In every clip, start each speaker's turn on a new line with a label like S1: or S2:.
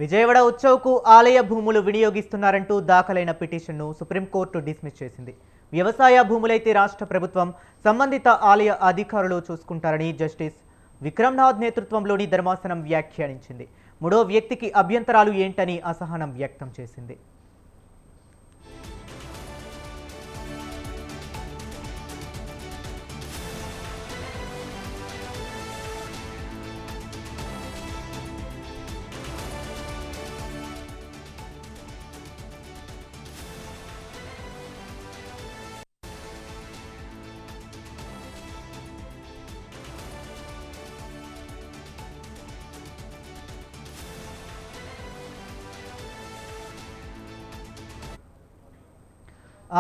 S1: విజయవాడ ఉత్సవ్కు ఆలయ భూములు వినియోగిస్తున్నారంటూ దాఖలైన పిటిషన్ను సుప్రీంకోర్టు డిస్మిస్ చేసింది. వ్యవసాయ భూములైతే రాష్ట్ర ప్రభుత్వం సంబంధిత ఆలయ అధికారులు చూసుకుంటారని జస్టిస్ విక్రమ్నాథ్ నేతృత్వంలోని ధర్మాసనం వ్యాఖ్యానించింది. మూడో వ్యక్తికి అభ్యంతరాలు ఏంటని అసహనం వ్యక్తం చేసింది.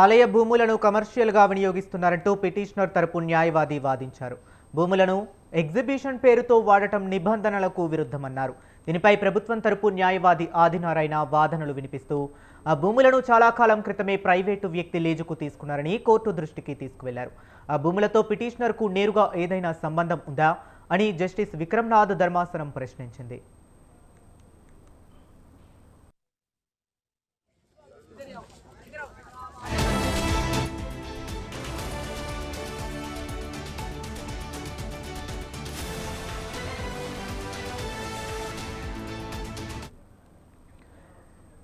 S1: ఆలయ భూములను కమర్షియల్గా వినియోగిస్తున్నారంటూ పిటిషనర్ తరపు న్యాయవాది వాదించారు. భూములను ఎగ్జిబిషన్ పేరుతో వాడటం నిబంధనలకు విరుద్ధమన్నారు. దీనిపై ప్రభుత్వం తరపు న్యాయవాది ఆదినారాయణ వాదనలు వినిపిస్తూ ఆ భూములను చాలా కాలం క్రితమే ప్రైవేటు వ్యక్తి లీజుకు తీసుకున్నారని కోర్టు దృష్టికి తీసుకువెళ్లారు. ఆ భూములతో పిటిషనర్కు నేరుగా ఏదైనా సంబంధం ఉందా అని జస్టిస్ విక్రమ్నాథ్ ధర్మాసనం ప్రశ్నించింది.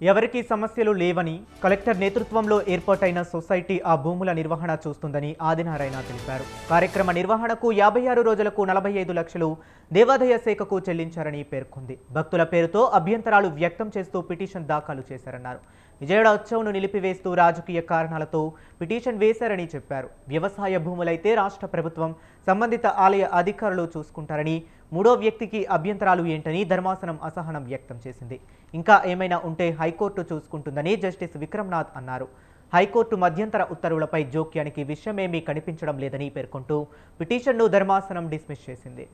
S1: ఎవరికీ సమస్యలు లేవని, కలెక్టర్ నేతృత్వంలో ఏర్పాటైన సొసైటీ ఆ భూముల నిర్వహణ చూస్తుందని ఆదినారాయణ తెలిపారు. కార్యక్రమ నిర్వహణకు 56 రోజులకు 45 లక్షలు దేవాదాయ శాఖకు చెల్లించారని పేర్కొంది. భక్తుల పేరుతో అభ్యంతరాలు వ్యక్తం చేస్తూ పిటిషన్ దాఖలు చేశారన్నారు. విజయవాడ ఉత్సవ్ను నిలిపివేస్తూ రాజకీయ కారణాలతో పిటిషన్ వేశారని చెప్పారు. వ్యవసాయ భూములైతే రాష్ట్ర ప్రభుత్వం సంబంధిత ఆలయ అధికారులు చూసుకుంటారని, మూడో వ్యక్తికి అభ్యంతరాలు ఏంటని ధర్మాసనం అసహనం వ్యక్తం చేసింది. ఇంకా ఏమైనా ఉంటే హైకోర్టు చూసుకుంటుందని జస్టిస్ విక్రమ్నాథ్ అన్నారు. హైకోర్టు మధ్యంతర ఉత్తర్వులపై జోక్యానికి విషయమేమీ కనిపించడం లేదని పేర్కొంటూ పిటిషన్ను ధర్మాసనం డిస్మిస్ చేసింది.